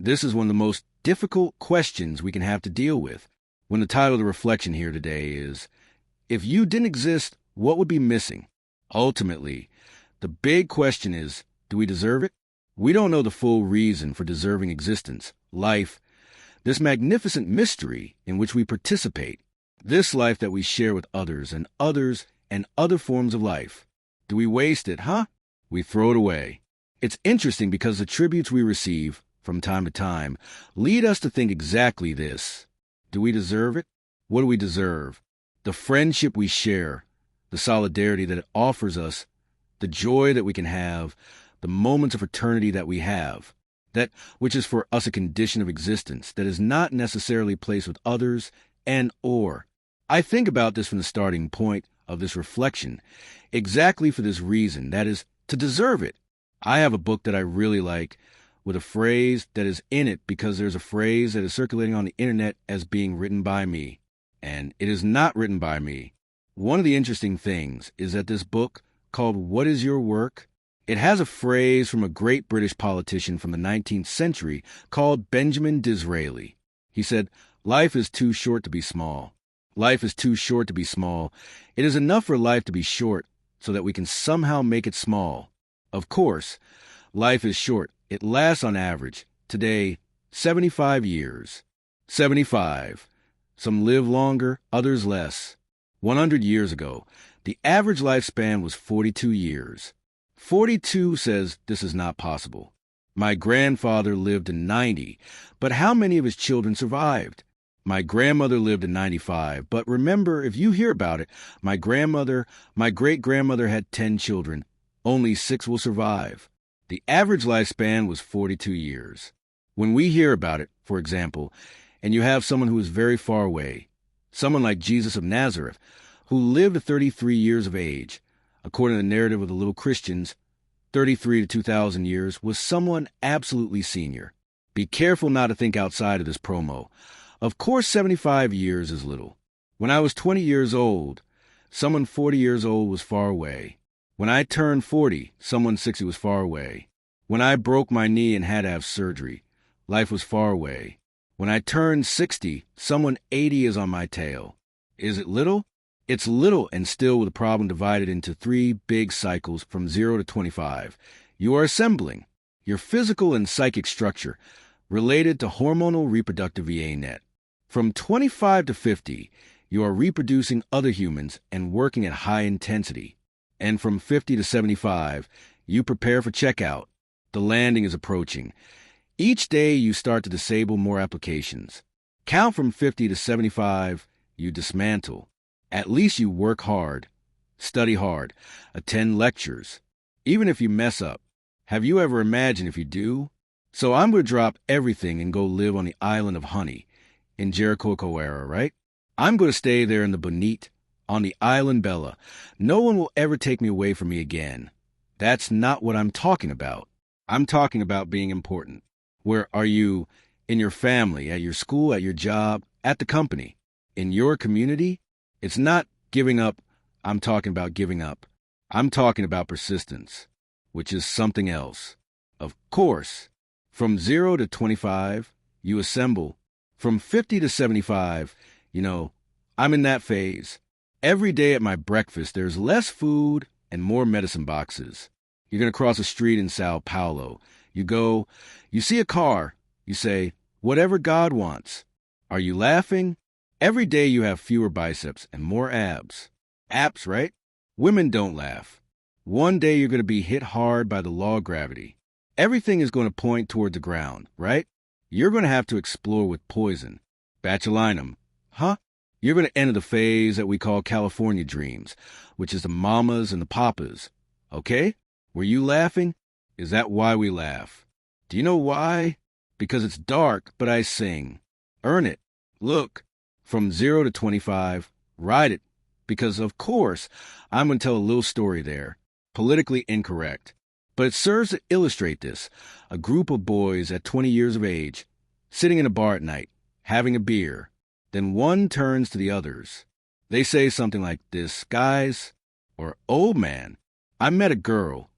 This is one of the most difficult questions we can have to deal with. When the title of the reflection here today is, if you didn't exist, what would be missing? Ultimately, the big question is, do we deserve it? We don't know the full reason for deserving existence, life, this magnificent mystery in which we participate, this life that we share with others and other forms of life. Do we waste it, huh? We throw it away. It's interesting because the tributes we receive from time to time lead us to think exactly this. Do we deserve it? What do we deserve? The friendship we share, the solidarity that it offers us, the joy that we can have, the moments of eternity that we have, that which is for us a condition of existence that is not necessarily placed with others and/or. I think about this from the starting point of this reflection exactly for this reason, that is, to deserve it. I have a book that I really like with a phrase that is in it because there's a phrase that is circulating on the internet as being written by me, and it is not written by me. One of the interesting things is that this book, called What Is Your Work? It has a phrase from a great British politician from the 19th century called Benjamin Disraeli. He said, "Life is too short to be small. Life is too short to be small. It is enough for life to be short so that we can somehow make it small." Of course, life is short. It lasts on average, today, 75 years. 75. Some live longer, others less. 100 years ago, the average lifespan was 42 years. 42 says this is not possible. My grandfather lived to 90, but how many of his children survived? My grandmother lived to 95, but remember, if you hear about it, my great-grandmother had 10 children. Only 6 will survive. The average lifespan was 42 years. When we hear about it, for example, and you have someone who is very far away, someone like Jesus of Nazareth, who lived to 33 years of age, according to the narrative of the Little Christians, 33 to 2,000 years was someone absolutely senior. Be careful not to think outside of this promo. Of course, 75 years is little. When I was 20 years old, someone 40 years old was far away. When I turned 40, someone 60 was far away. When I broke my knee and had to have surgery, life was far away. When I turned 60, someone 80 is on my tail. Is it little? It's little, and still with a problem divided into 3 big cycles from 0 to 25. You are assembling your physical and psychic structure related to hormonal reproductive VA net. From 25 to 50, you are reproducing other humans and working at high intensity. And from 50 to 75, you prepare for checkout. The landing is approaching. Each day you start to disable more applications. Count from 50 to 75, you dismantle. At least you work hard, study hard, attend lectures. Even if you mess up, have you ever imagined if you do? So I'm going to drop everything and go live on the island of honey in Jericho era, right? I'm going to stay there in the Bonite, on the island Bella. No one will ever take me away from me again. That's not what I'm talking about. I'm talking about being important. Where are you? In your family, at your school, at your job, at the company, in your community? It's not giving up. I'm talking about giving up. I'm talking about persistence, which is something else. Of course, from 0 to 25, you assemble. From 50 to 75, I'm in that phase. Every day at my breakfast, there's less food and more medicine boxes. You're going to cross a street in Sao Paulo. You see a car. You say, whatever God wants. Are you laughing? Every day you have fewer biceps and more abs. Abs, right? Women don't laugh. One day you're going to be hit hard by the law of gravity. Everything is going to point toward the ground, right? You're going to have to explore with poison. Botulinum. Huh? You're going to enter the phase that we call California dreams, which is the mamas and the papas. Okay? Were you laughing? Is that why we laugh? Do you know why? Because it's dark, but I sing. Earn it. Look. From 0 to 25, ride it. Because, of course, I'm going to tell a little story there. Politically incorrect. But it serves to illustrate this. A group of boys at 20 years of age, sitting in a bar at night, having a beer. Then one turns to the others. They say something like this, guys, or old man, I met a girl,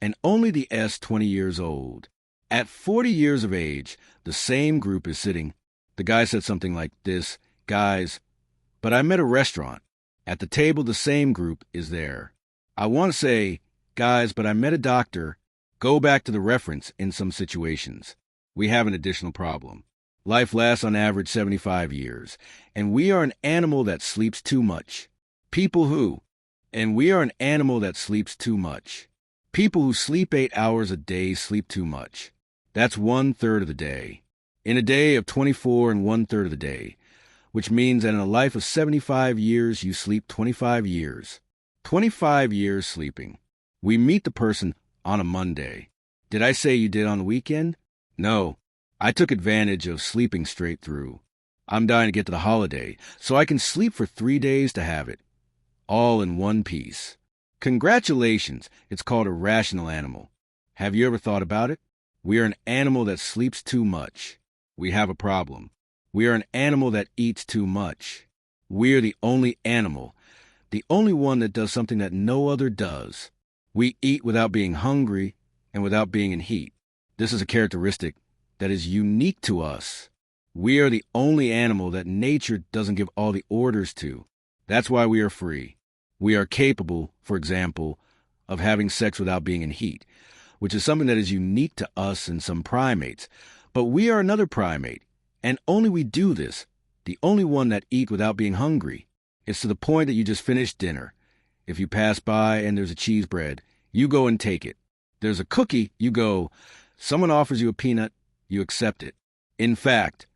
and only the S 20 years old. At 40 years of age, the same group is sitting. The guy said something like this, "Guys, but I'm at a restaurant." At the table, the same group is there. I want to say, "Guys, but I met a doctor." Go back to the reference in some situations. We have an additional problem. Life lasts on average 75 years, and we are an animal that sleeps too much. People who sleep 8 hours a day sleep too much. That's 1/3 of the day. In a day of 24 and 1/3 of the day, which means that in a life of 75 years, you sleep 25 years. 25 years sleeping. We meet the person on a Monday. Did I say you did on the weekend? No. I took advantage of sleeping straight through. I'm dying to get to the holiday, so I can sleep for 3 days to have it. All in one piece. Congratulations, it's called a rational animal. Have you ever thought about it? We are an animal that sleeps too much. We have a problem. We are an animal that eats too much. We are the only animal, the only one that does something that no other does. We eat without being hungry and without being in heat. This is a characteristic that is unique to us. We are the only animal that nature doesn't give all the orders to. That's why we are free. We are capable, for example, of having sex without being in heat, which is something that is unique to us and some primates. But we are another primate, and only we do this, the only one that eat without being hungry. It's to the point that you just finished dinner. If you pass by and there's a cheese bread, you go and take it. There's a cookie, you go. Someone offers you a peanut, you accept it. In fact,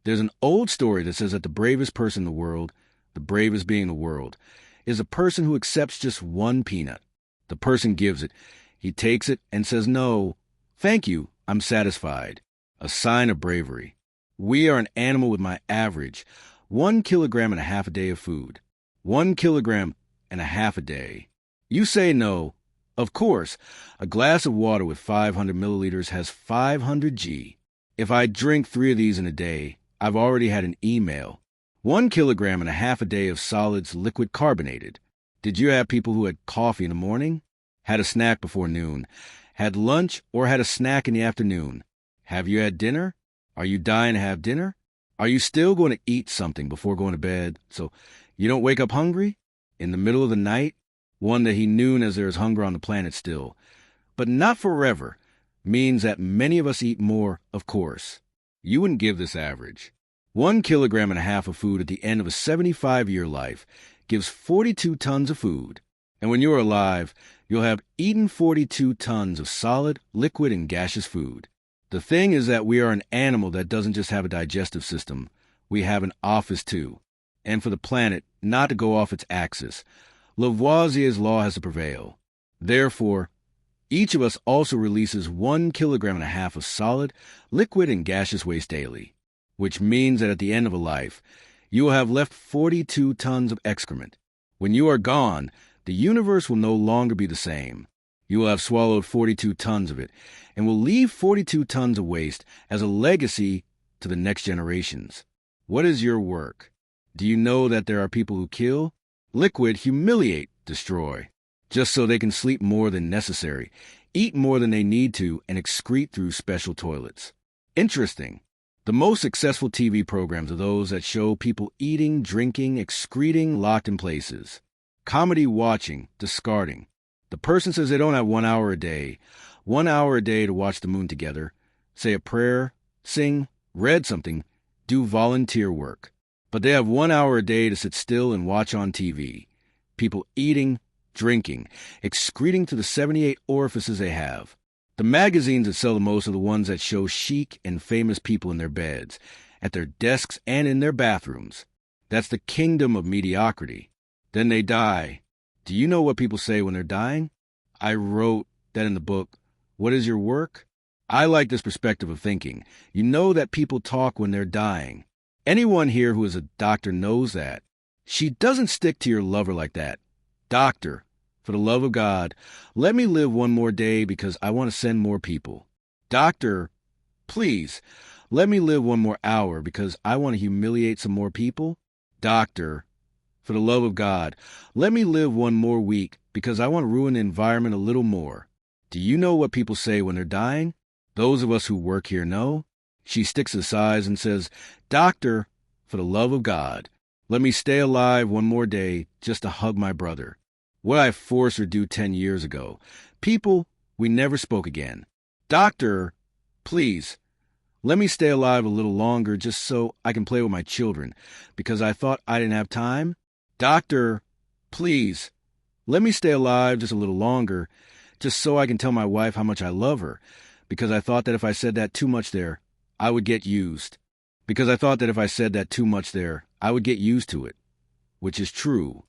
there's an old story that says that the bravest person in the world, the bravest being in the world, is a person who accepts just one peanut. The person gives it. He takes it and says, "No, thank you, I'm satisfied." A sign of bravery. We are an animal with my average 1.5 kilograms a day of food. 1.5 kilograms a day. You say no. Of course, a glass of water with 500 milliliters has 500 G. If I drink 3 of these in a day, I've already had an email. 1.5 kilograms a day of solids liquid carbonated. Did you have people who had coffee in the morning? Had a snack before noon? Had lunch or had a snack in the afternoon? Have you had dinner? Are you dying to have dinner? Are you still going to eat something before going to bed so you don't wake up hungry? In the middle of the night? One that he knew as there is hunger on the planet still. But not forever means that many of us eat more, of course. You wouldn't give this average. 1.5 kilograms of food at the end of a 75-year life gives 42 tons of food. And when you are alive, you'll have eaten 42 tons of solid, liquid, and gaseous food. The thing is that we are an animal that doesn't just have a digestive system. We have an office too. And for the planet not to go off its axis, Lavoisier's law has to prevail. Therefore, each of us also releases 1.5 kilograms of solid, liquid, and gaseous waste daily, which means that at the end of a life, you will have left 42 tons of excrement. When you are gone, the universe will no longer be the same. You will have swallowed 42 tons of it, and will leave 42 tons of waste as a legacy to the next generations. What is your work? Do you know that there are people who kill, liquid, humiliate, destroy, just so they can sleep more than necessary, eat more than they need to, and excrete through special toilets? Interesting. The most successful TV programs are those that show people eating, drinking, excreting, locked in places. Comedy watching, discarding. The person says they don't have 1 hour a day. 1 hour a day to watch the moon together, say a prayer, sing, read something, do volunteer work. But they have 1 hour a day to sit still and watch on TV. People eating, drinking, excreting through the 78 orifices they have. The magazines that sell the most are the ones that show chic and famous people in their beds, at their desks and in their bathrooms. That's the kingdom of mediocrity. Then they die. Do you know what people say when they're dying? I wrote that in the book, What is Your Work? I like this perspective of thinking. You know that people talk when they're dying. Anyone here who is a doctor knows that. She doesn't stick to your lover like that. Doctor, for the love of God, let me live 1 more day because I want to send more people. Doctor, please, let me live 1 more hour because I want to humiliate some more people. Doctor, for the love of God, let me live 1 more week because I want to ruin the environment a little more. Do you know what people say when they're dying? Those of us who work here know. She sticks her sighs and says, "Doctor, for the love of God, let me stay alive one more day just to hug my brother." What I forced her to do 10 years ago. People, we never spoke again. "Doctor, please, let me stay alive a little longer just so I can play with my children, because I thought I didn't have time." "Doctor, please, let me stay alive just a little longer just so I can tell my wife how much I love her, because I thought that if I said that too much there, I would get used. Because I thought that if I said that too much there, I would get used to it." Which is true.